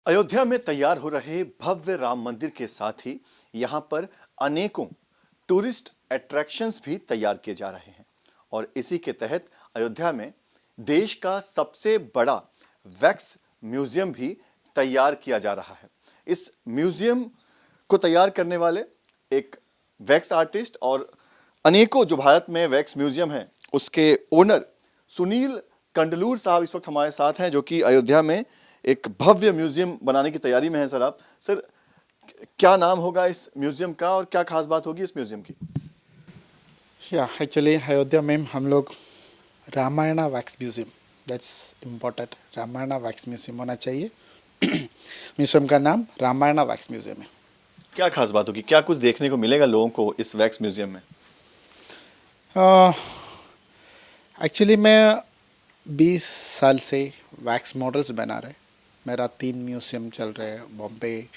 अयोध्या में तैयार हो रहे भव्य राम मंदिर के साथ ही यहाँ पर अनेकों टूरिस्ट अट्रैक्शंस भी तैयार किए जा रहे हैं और इसी के तहत अयोध्या में देश का सबसे बड़ा वैक्स म्यूजियम भी तैयार किया जा रहा है। इस म्यूजियम को तैयार करने वाले एक वैक्स आर्टिस्ट और अनेकों जो भारत में वैक्स म्यूजियम है उसके ओनर सुनील कंडलूर साहब इस वक्त हमारे साथ हैं, जो कि अयोध्या में एक भव्य म्यूजियम बनाने की तैयारी में है। सर क्या नाम होगा इस म्यूजियम का और क्या खास बात होगी इस म्यूजियम की? एक्चुअली अयोध्या में हम लोग Ramayana wax museum, that's important, Ramayana wax museum होना चाहिए। म्यूजियम का नाम रामायणा वैक्स म्यूजियम है। क्या खास बात होगी, क्या कुछ देखने को मिलेगा लोगों को इस वैक्स म्यूजियम में? एक्चुअली मैं 20 साल से वैक्स मॉडल्स बना रहे। मेरा 3 म्यूजियम चल रहे हैं, बॉम्बे,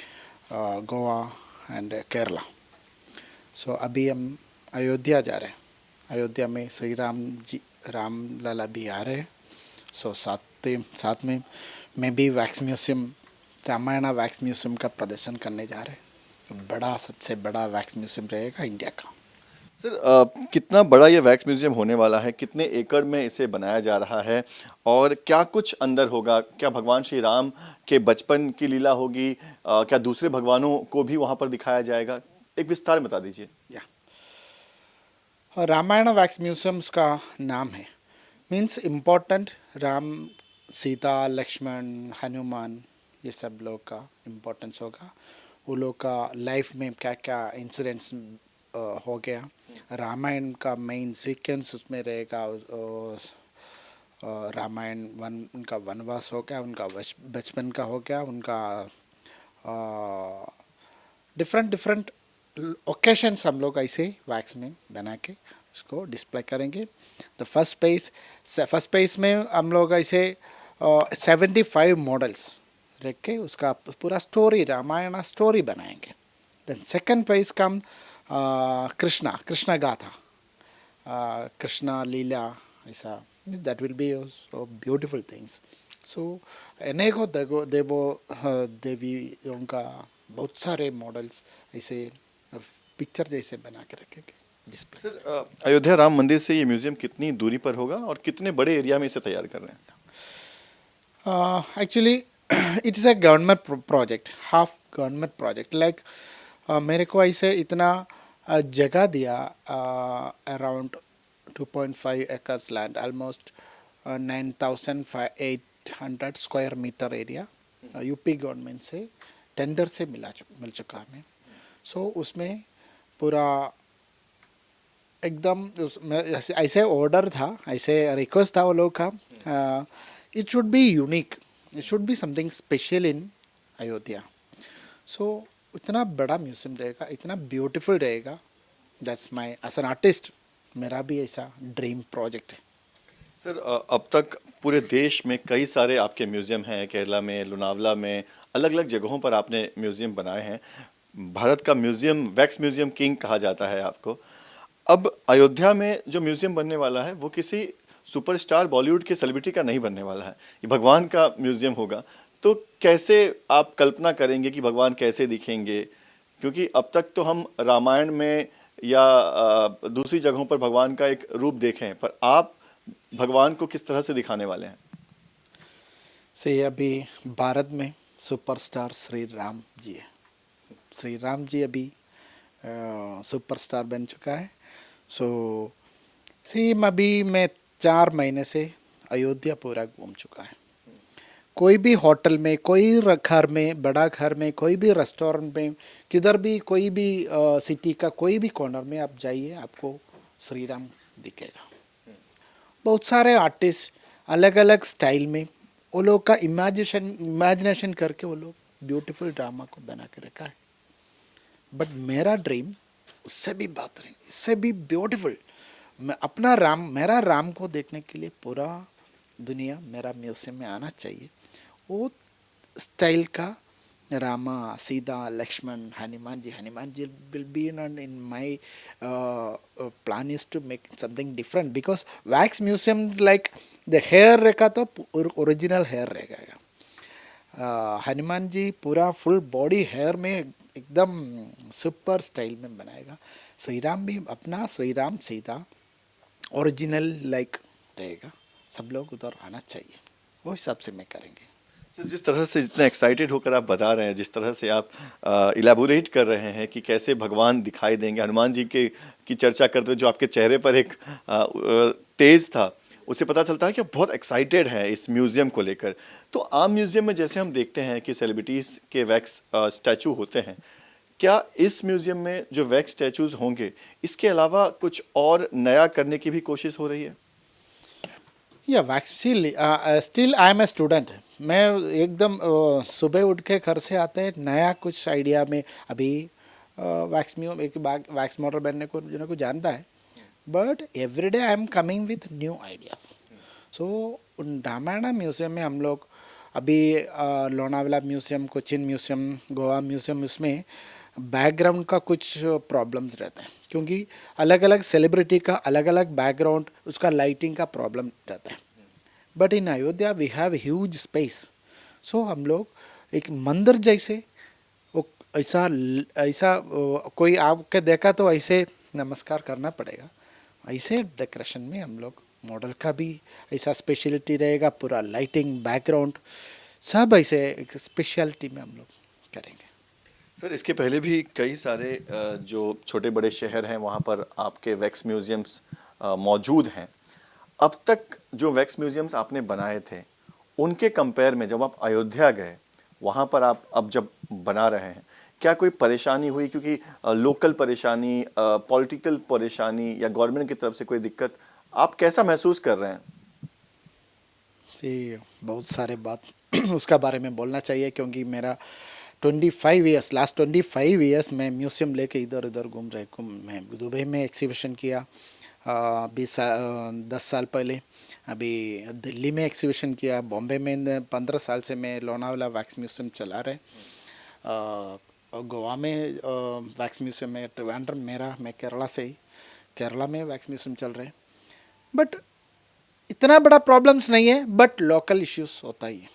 गोवा एंड केरला। सो अभी हम अयोध्या जा रहे हैं। अयोध्या में श्री राम जी, राम लाला भी आ रहे हैं। सो साथ में मैं भी wax museum, Ramayana wax museum का प्रदर्शन करने जा रहे हैं। बड़ा, सबसे बड़ा वैक्स म्यूजियम रहेगा इंडिया का। सर कितना बड़ा ये वैक्स म्यूजियम होने वाला है, कितने एकड़ में इसे बनाया जा रहा है और क्या कुछ अंदर होगा? क्या भगवान श्री राम के बचपन की लीला होगी? क्या दूसरे भगवानों को भी वहां पर दिखाया जाएगा? एक विस्तार में बता दीजिए। रामायण वैक्स म्यूजियम्स का नाम है, मीन्स इम्पोर्टेंट राम, सीता, लक्ष्मण, हनुमान, ये सब लोग का इम्पोर्टेंस होगा। वो लोग का लाइफ में क्या क्या इंसिडेंट्स हो गया, रामायण का मेन सीक्वेंस उसमें रहेगा। रामायण उनका वनवास हो गया, उनका बचपन का हो गया, उनका डिफरेंट डिफरेंट ओकेशंस हम लोग ऐसे वैक्स में बना के उसको डिस्प्ले करेंगे। तो फर्स्ट पेज में हम लोग ऐसे 75 मॉडल्स रख के उसका पूरा स्टोरी, रामायण स्टोरी बनाएंगे। देन सेकंड पेज कम कृष्णा गाथा, कृष्णा लीला, ऐसा that will be so beautiful things. So अनेकों देवियों का बहुत सारे मॉडल्स ऐसे पिक्चर जैसे बना के रखेंगे डिस्प्ले। सर अयोध्या राम मंदिर से ये म्यूजियम कितनी दूरी पर होगा और कितने बड़े एरिया में इसे तैयार कर रहे हैं? Actually it is a government project, half government project. Like मेरे को ऐसे इतना जगह दिया, around 2.5 acres land, almost 9,800 square metre area UP government से टेंडर से मिल चुका हमें। सो उसमें पूरा एकदम ऐसे ऑर्डर था, ऐसे रिक्वेस्ट था वो लोग का, it should be unique, it should be something special in Ayodhya. So इतना बड़ा म्यूजियम रहेगा, इतना ब्यूटीफुल रहेगा। That's my as an artist, मेरा भी ऐसा ड्रीम प्रोजेक्ट है। सर अब तक पूरे देश में कई सारे आपके म्यूजियम हैं, केरला में, लोनावला में, अलग अलग जगहों पर आपने म्यूजियम बनाए हैं। भारत का म्यूजियम, वैक्स म्यूजियम किंग कहा जाता है आपको। अब अयोध्या में जो म्यूजियम बनने वाला है वो किसी सुपरस्टार बॉलीवुड के सेलिब्रिटी का नहीं बनने वाला है, ये भगवान का म्यूजियम होगा। तो कैसे आप कल्पना करेंगे कि भगवान कैसे दिखेंगे? क्योंकि अब तक तो हम रामायण में या दूसरी जगहों पर भगवान का एक रूप देखे हैं, पर आप भगवान को किस तरह से दिखाने वाले हैं? से अभी भारत में सुपरस्टार श्री राम जी है। श्री राम जी अभी सुपरस्टार बन चुका है। सो सेम अभी मैं 4 महीने से अयोध्या पूरा घूम चुका है। कोई भी होटल में, कोई घर में, बड़ा घर में, कोई भी रेस्टोरेंट में, किधर भी, कोई भी सिटी का कोई भी कॉर्नर में आप जाइए, आपको श्री राम दिखेगा। बहुत सारे आर्टिस्ट अलग अलग स्टाइल में वो लोग का इमेजिनेशन करके वो लोग ब्यूटीफुल ड्रामा को बना के रखा है। बट मेरा ड्रीम उससे भी बेहतरीन, इससे भी ब्यूटीफुल, मैं अपना राम, मेरा राम को देखने के लिए पूरा दुनिया मेरा म्यूजियम में आना चाहिए। वो स्टाइल का Rama, Sita, Lakshman, Hanuman ji will be in my plan is to make something different because wax museum like the hair रहेगा तो ओरिजिनल हेयर रहेगा। हनुमान जी पूरा फुल बॉडी हेयर में एकदम सुपर स्टाइल में बनाएगा। श्री राम भी अपना श्री राम सीता ओरिजिनल लाइक रहेगा। सब लोग उधर आना चाहिए, वो हिसाब से मैं करेंगे। सर, जिस तरह से जितना एक्साइटेड होकर आप बता रहे हैं, जिस तरह से आप इलेबोरेट कर रहे हैं कि कैसे भगवान दिखाई देंगे, हनुमान जी के की चर्चा करते हुए जो आपके चेहरे पर एक तेज था, उससे पता चलता है कि आप बहुत एक्साइटेड हैं इस म्यूज़ियम को लेकर। तो आम म्यूज़ियम में जैसे हम देखते हैं कि सेलिब्रिटीज़ के वैक्स स्टैचू होते हैं, क्या इस म्यूज़ियम में जो वैक्स स्टैचूज़ होंगे, इसके अलावा कुछ और नया करने की भी कोशिश हो रही है? या wax still I am a student. मैं एकदम सुबह उठ के घर से आते हैं नया कुछ आइडिया में। अभी वैक्स म्यू एक वैक्स मॉडल बनने को जो को जानता है, but every day I am coming with new ideas. So Ramayan museum में हम लोग अभी Lonavala museum, Cochin museum, Goa museum, उसमें बैकग्राउंड का कुछ प्रॉब्लम्स रहते हैं, क्योंकि अलग अलग सेलिब्रिटी का अलग अलग बैकग्राउंड, उसका लाइटिंग का प्रॉब्लम रहता है। But in Ayodhya we have huge space. So हम लोग एक मंदिर जैसे वो ऐसा ऐसा कोई आपके देखा तो ऐसे नमस्कार करना पड़ेगा, ऐसे डेकोरेशन में हम लोग मॉडल का भी ऐसा स्पेशलिटी रहेगा। पूरा लाइटिंग, बैकग्राउंड सब ऐसे एक स्पेशलिटी में हम लोग करेंगे। सर, इसके पहले भी कई सारे जो छोटे बड़े शहर हैं वहाँ पर आपके वैक्स म्यूज़ियम्स मौजूद हैं। अब तक जो वैक्स म्यूज़ियम्स आपने बनाए थे, उनके कंपेयर में जब आप अयोध्या गए, वहाँ पर आप अब जब बना रहे हैं, क्या कोई परेशानी हुई? क्योंकि लोकल परेशानी, पॉलिटिकल परेशानी या गवर्नमेंट की तरफ से कोई दिक्कत, आप कैसा महसूस कर रहे हैं? जी, बहुत सारे बात उसका बारे में बोलना चाहिए, क्योंकि मेरा 25 ईयर्स, लास्ट 25 ईयर्स मैं म्यूज़ियम लेके इधर उधर घूम मैं दुबई में एग्जीबिशन किया 10 साल पहले। अभी दिल्ली में एग्जीबिशन किया, बॉम्बे में 15 साल से मैं लोनावाला वैक्स म्यूज़ियम चला रहे। गोवा में वैक्स म्यूज़ियम में, ट्रिवांड्रम मेरा, मैं केरला से ही, केरला में वैक्स म्यूज़ियम चल रहे। बट इतना बड़ा प्रॉब्लम्स नहीं है, बट लोकल इश्यूज होता ही है।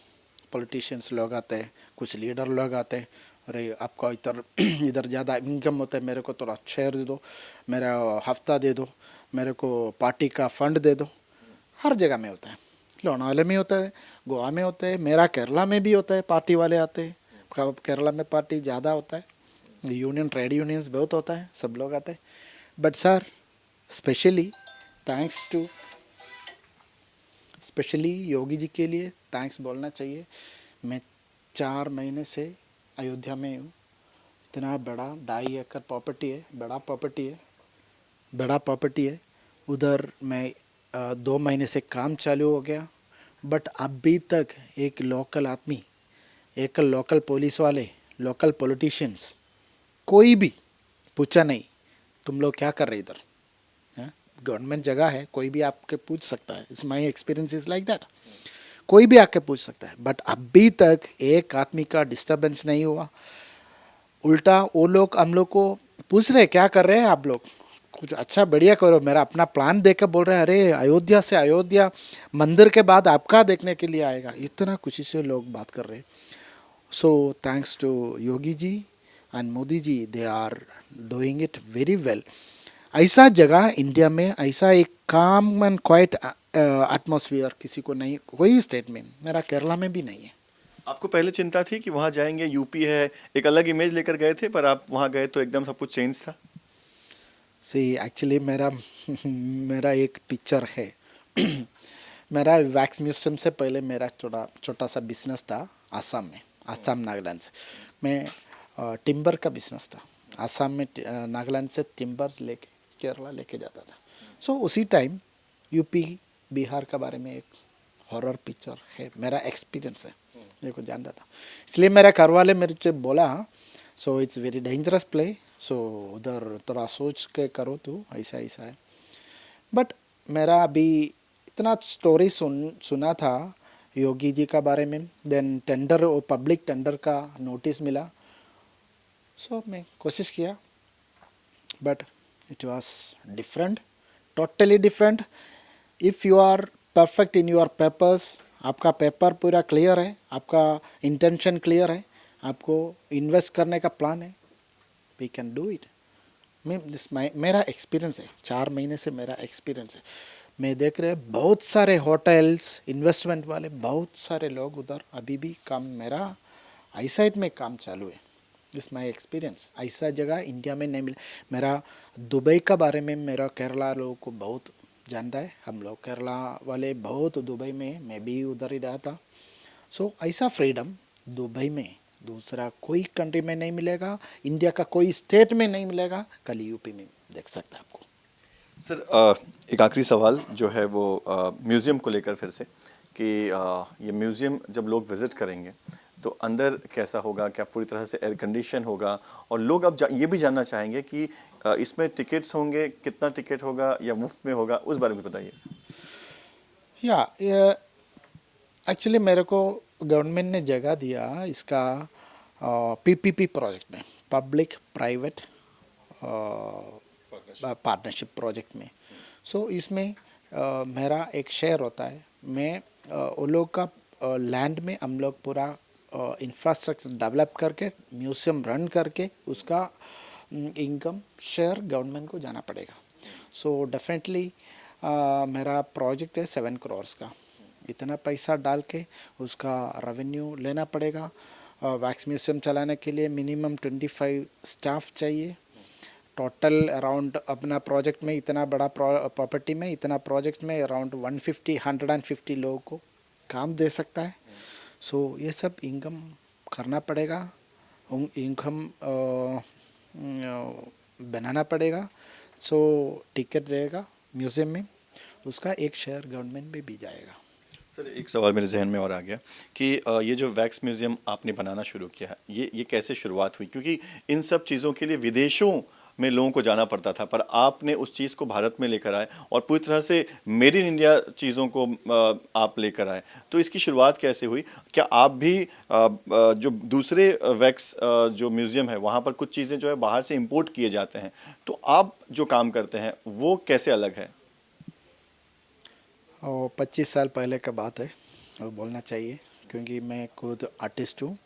पॉलिटिशियंस लोग आते हैं, कुछ लीडर लोग आते हैं, अरे आपका इधर इधर ज़्यादा इनकम होता है, मेरे को थोड़ा शेयर दे दो, मेरा हफ्ता दे दो, मेरे को पार्टी का फंड दे दो। हर जगह में होता है, लोनावाले में होता है, गोवा में होता है, मेरा केरला में भी होता है। पार्टी वाले आते हैं, केरला में पार्टी ज़्यादा होता है, यूनियन, ट्रेड यूनियंस बहुत होता है, सब लोग आते हैं। But sir, specially thanks to specially Yogi ji के लिए थैंक्स बोलना चाहिए। मैं 4 महीने से अयोध्या में हूँ। इतना बड़ा 2.5 एकड़ प्रॉपर्टी है, बड़ा प्रॉपर्टी है। उधर मैं 2 महीने से काम चालू हो गया, बट अभी तक एक लोकल आदमी, एक लोकल पुलिस वाले, लोकल पॉलिटिशियंस, कोई भी पूछा नहीं तुम लोग क्या कर रहे इधर। गवर्नमेंट जगह है, कोई भी आपके पूछ सकता है। It's my experience is like that, कोई भी आके पूछ सकता है। बट अभी तक एक आदमी का डिस्टर्बेंस नहीं हुआ। उल्टा वो लोग हम लोग को पूछ रहे क्या कर रहे हैं आप लोग, कुछ अच्छा बढ़िया करो। मेरा अपना प्लान देकर बोल रहे हैं, अरे अयोध्या से, अयोध्या मंदिर के बाद आपका देखने के लिए आएगा। इतना खुशी से लोग बात कर रहे हैं। So thanks to Yogi ji and Modi ji, they are doing it very well. ऐसा जगह इंडिया में, ऐसा एक काम एंड क्वाइट एटमॉस्फेयर किसी को नहीं, कोई स्टेट में, मेरा केरला में भी नहीं है। आपको पहले चिंता थी कि वहाँ जाएंगे, यूपी है, एक अलग इमेज लेकर गए थे, पर आप वहाँ गए तो एकदम सब कुछ चेंज था? सी एक्चुअली मेरा एक पिक्चर है। मेरा वैक्स म्यूजियम से पहले मेरा छोटा सा बिजनेस था आसाम में, आसाम नागालैंड से। मैं टिम्बर का बिजनेस था। आसाम में नागालैंड से टिम्बर्स लेके केरला लेके जाता था। सो उसी टाइम यूपी बिहार का बारे में एक हॉरर पिक्चर है, मेरा एक्सपीरियंस है, मेरे को जानता था। इसलिए मेरे घर वाले मेरे से बोला, so it's very dangerous play, so उधर थोड़ा सोच के करो तो ऐसा ऐसा है। बट मेरा अभी इतना स्टोरी सुना था योगी जी का बारे में, देन टेंडर और पब्लिक टेंडर का नोटिस मिला। सो मैं कोशिश किया, but it was different, totally different. If you are perfect in your papers, आपका पेपर पूरा क्लियर है, आपका इंटेंशन क्लियर है, आपको इन्वेस्ट करने का प्लान है, वी कैन डू इट। मेरा एक्सपीरियंस है, 4 महीने से मेरा एक्सपीरियंस है। मैं देख रहे बहुत सारे होटल्स इन्वेस्टमेंट वाले, बहुत सारे लोग उधर अभी भी काम, मेरा आईसाइट में काम चालू है। This my experience. ऐसा जगह इंडिया में नहीं मिला। मेरा दुबई का बारे में मेरा केरला लोगों को बहुत जानता है, हम लोग केरला वाले बहुत दुबई में, मैं भी उधर ही रहा था। सो ऐसा फ्रीडम दुबई में दूसरा कोई कंट्री में नहीं मिलेगा, इंडिया का कोई स्टेट में नहीं मिलेगा, कल यूपी में देख सकते हैं आपको। सर एक आखिरी सवाल जो है वो म्यूज़ियम को लेकर फिर से कि ये म्यूज़ियम जब लोग विज़िट करेंगे तो अंदर कैसा होगा, क्या पूरी तरह से एयर कंडीशन होगा, और लोग अब ये भी जानना चाहेंगे कि इसमें टिकट्स होंगे, कितना टिकट होगा या मुफ्त में होगा, उस बारे में बताइए। या एक्चुअली मेरे को गवर्नमेंट ने जगह दिया इसका पीपीपी प्रोजेक्ट में, पब्लिक प्राइवेट पार्टनरशिप प्रोजेक्ट में। सो इसमें मेरा एक शेयर होता है। मैं वो लोग का लैंड में हम लोग पूरा इंफ्रास्ट्रक्चर डेवलप करके म्यूज़ियम रन करके उसका इनकम शेयर गवर्नमेंट को जाना पड़ेगा। सो डेफिनेटली मेरा प्रोजेक्ट है 7 करोड़ का। इतना पैसा डाल के उसका रेवेन्यू लेना पड़ेगा। वैक्स म्यूज़ियम चलाने के लिए मिनिमम 25 स्टाफ चाहिए। टोटल अराउंड अपना प्रोजेक्ट में इतना बड़ा प्रॉपर्टी में इतना प्रोजेक्ट में अराउंड 150 लोगों को काम दे सकता है। सो ये सब इनकम करना पड़ेगा, इनकम बनाना पड़ेगा। सो टिकट रहेगा म्यूज़ियम में, उसका एक शेयर गवर्नमेंट में भी जाएगा। सर एक सवाल मेरे जहन में और आ गया कि ये जो वैक्स म्यूज़ियम आपने बनाना शुरू किया है, ये कैसे शुरुआत हुई? क्योंकि इन सब चीज़ों के लिए विदेशों में लोगों को जाना पड़ता था, पर आपने उस चीज़ को भारत में लेकर आए और पूरी तरह से मेड इन इंडिया चीज़ों को आप लेकर आए। तो इसकी शुरुआत कैसे हुई? क्या आप भी जो दूसरे वैक्स जो म्यूज़ियम है वहाँ पर कुछ चीज़ें जो है बाहर से इंपोर्ट किए जाते हैं, तो आप जो काम करते हैं वो कैसे अलग है? और 25 साल पहले का बात है, वो बोलना चाहिए, क्योंकि मैं खुद आर्टिस्ट हूँ।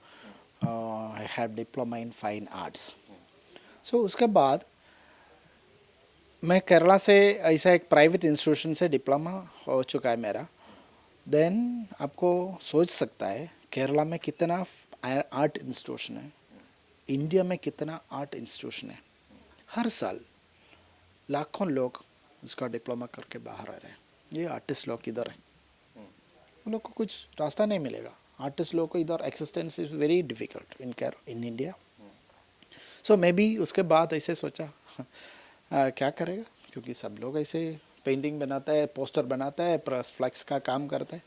I have diploma in fine arts. So उसके बाद मैं केरला से ऐसा एक प्राइवेट इंस्टीट्यूशन से डिप्लोमा हो चुका है मेरा। देन आपको सोच सकता है केरला में कितना आर्ट इंस्टीट्यूशन है, इंडिया में कितना आर्ट इंस्टीट्यूशन है। हर साल लाखों लोग इसका डिप्लोमा करके बाहर आ रहे हैं। ये आर्टिस्ट लोग इधर है, उन लोग को कुछ रास्ता नहीं मिलेगा। आर्टिस्ट लोग को इधर existence is very difficult in India. So मैं भी उसके बाद ऐसे सोचा क्या करेगा, क्योंकि सब लोग ऐसे पेंटिंग बनाता है, पोस्टर बनाता है, प्रेस फ्लैक्स का काम करता है।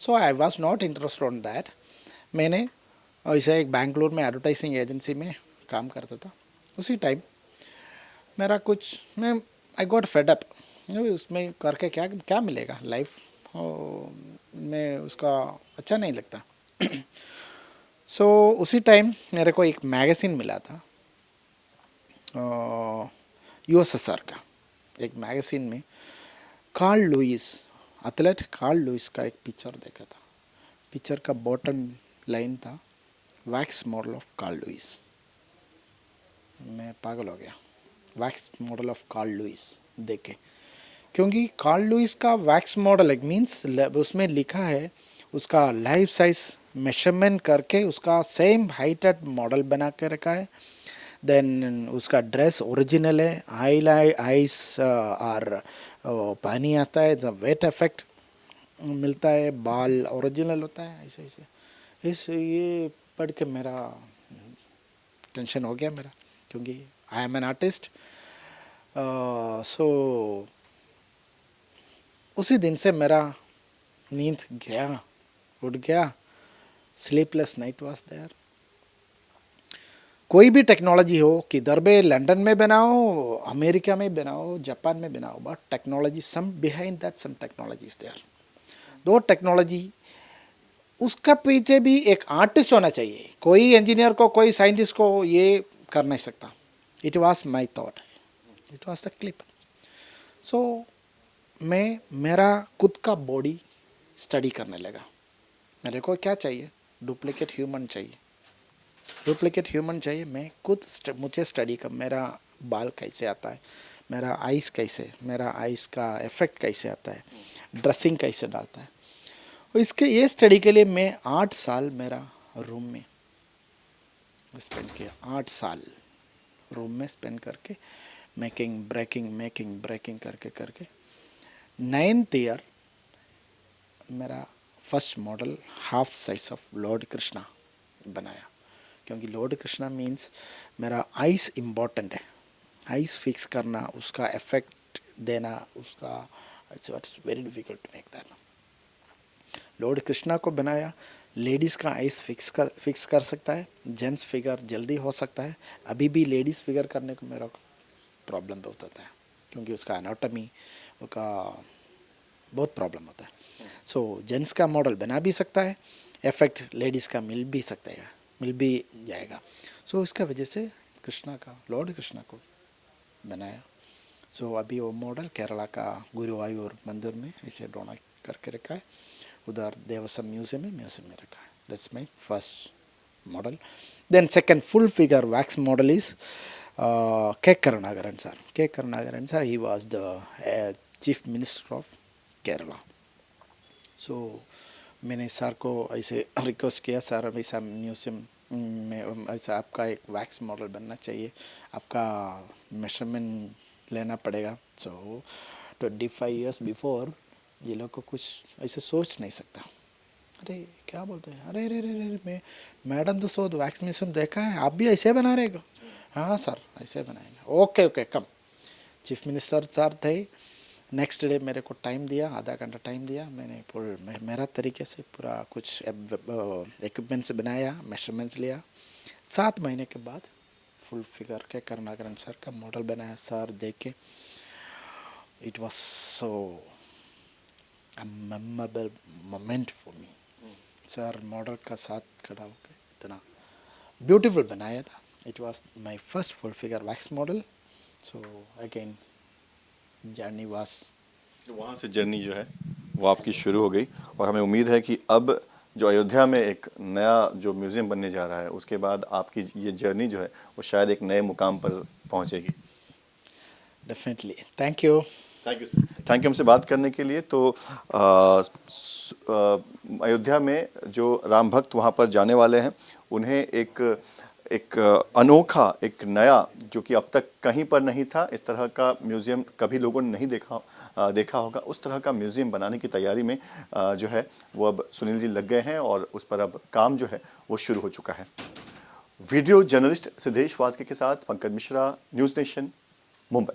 So I was not interested on that. मैंने ऐसे एक बैंगलोर में एडवर्टाइजिंग एजेंसी में काम करता था। उसी टाइम मेरा कुछ मैं आई गॉट फेड अप, उसमें करके क्या क्या मिलेगा लाइफ में, उसका अच्छा नहीं लगता। सो उसी टाइम मेरे को एक मैगज़ीन मिला था यूएसएसआर का। एक मैगज़ीन में Carl Lewis, athlete Carl Lewis का एक पिक्चर देखा था। पिक्चर का बॉटम लाइन था wax model of Carl Lewis. मैं पागल हो गया, wax model of Carl Lewis देख के, क्योंकि कार्ल लुइस का वैक्स मॉडल एक मीन्स उसमें लिखा है उसका लाइफ साइज मेजरमेंट करके उसका सेम हाइटेड मॉडल बना के रखा है। देन उसका ड्रेस ओरिजिनल है, आइस और पानी आता है, जब वेट इफेक्ट मिलता है, बाल ओरिजिनल होता है, ऐसे ऐसे ये पढ़ के मेरा टेंशन हो गया मेरा, क्योंकि आई एम एन आर्टिस्ट। सो उसी दिन से मेरा नींद गया, उठ गया, स्लीपलेस नाइट वाज देयर। कोई भी टेक्नोलॉजी हो, किधर भी लंदन में बनाओ, अमेरिका में बनाओ, जापान में बनाओ, but technology some behind that some technology is there. दो टेक्नोलॉजी, उसका पीछे भी एक आर्टिस्ट होना चाहिए। कोई इंजीनियर को, कोई साइंटिस्ट को ये कर नहीं सकता। It was my thought, it was the clip. So मैं मेरा खुद का बॉडी स्टडी करने लगा। मेरे को क्या चाहिए, डुप्लीकेट ह्यूमन चाहिए, डुप्लीकेट ह्यूमन चाहिए। मैं खुद मुझे स्टडी कर मेरा बाल कैसे आता है, मेरा आइस कैसे, मेरा आइस का इफेक्ट कैसे आता है, ड्रेसिंग कैसे डालता है। और इसके ये स्टडी के लिए मैं 8 साल मेरा रूम में स्पेंड किया, 8 साल रूम में स्पेंड करके मेकिंग ब्रेकिंग करके करके 9th ईयर मेरा first model half size of lord Krishna बनाया। क्योंकि लॉर्ड कृष्णा मीन्स मेरा आइस इम्पॉर्टेंट है, आइस फिक्स करना, उसका इफेक्ट देना, उसका it's very difficult to make that. Lord Krishna को बनाया, लेडीज़ का आइस फिक्स कर सकता है, जेंट्स फिगर जल्दी हो सकता है। अभी भी लेडीज़ फिगर करने को मेरा प्रॉब्लम बहुत होता है, क्योंकि उसका एनाटॉमी उसका बहुत प्रॉब्लम होता है। सो जेंट्स का मॉडल बना भी सकता है, इफेक्ट लेडीज़ का मिल भी सकता है, मिल भी जाएगा। सो इसका वजह से कृष्णा का, लॉर्ड कृष्णा को बनाया। सो अभी वो मॉडल केरला का गुरुवायूर मंदिर में इसे डोनेट करके रखा है, उधर देवसम म्यूजियम में रखा है। That's my first model. Then second full figure wax model is K Karunakaran sir. K Karunakaran sir, he was the chief minister of Kerala. So मैंने सर को ऐसे रिक्वेस्ट किया, सर ऐसा म्यूजियम में ऐसा आपका एक वैक्स मॉडल बनना चाहिए, आपका मेजरमेंट लेना पड़ेगा। सो 25 ईयर्स बिफोर ये लोग को कुछ ऐसे सोच नहीं सकता। अरे क्या बोलते हैं, अरे अरे अरे अरे मैं मैडम तो सो वैक्स म्यूजियम देखा है, आप भी ऐसे बना रहे हो? हाँ सर ऐसे बनाएंगे। ओके ओके कम। चीफ मिनिस्टर सर थे। नेक्स्ट डे मेरे को टाइम दिया, आधा घंटा टाइम दिया, मैंने पूरा मेरा तरीके से पूरा कुछ इक्विपमेंट्स बनाया, मेजरमेंट्स लिया। 7 महीने के बाद फुल फिगर के करुणाकरन सर का मॉडल बनाया। सर देख के it was so a memorable moment for me. Sir model का साथ खड़ा होकर इतना ब्यूटीफुल बनाया था। It was my first full figure wax model. So again journey वास, वहाँ से जर्नी जो है वो आपकी शुरू हो गई, और हमें उम्मीद है कि अब जो अयोध्या में एक नया जो म्यूज़ियम बनने जा रहा है, उसके बाद आपकी ये जर्नी जो है वो शायद एक नए मुकाम पर पहुँचेगी। Definitely. Thank you. Thank you sir, thank you हमसे बात करने के लिए। तो अयोध्या में जो राम भक्त वहाँ पर जाने वाले हैं, उन्हें एक अनोखा, एक नया, जो कि अब तक कहीं पर नहीं था, इस तरह का म्यूज़ियम कभी लोगों ने नहीं देखा होगा, उस तरह का म्यूज़ियम बनाने की तैयारी में जो है वो अब सुनील जी लग गए हैं, और उस पर अब काम जो है वो शुरू हो चुका है। वीडियो जर्नलिस्ट सिद्धेश वास्के के साथ पंकज मिश्रा, न्यूज़ नेशन, मुंबई।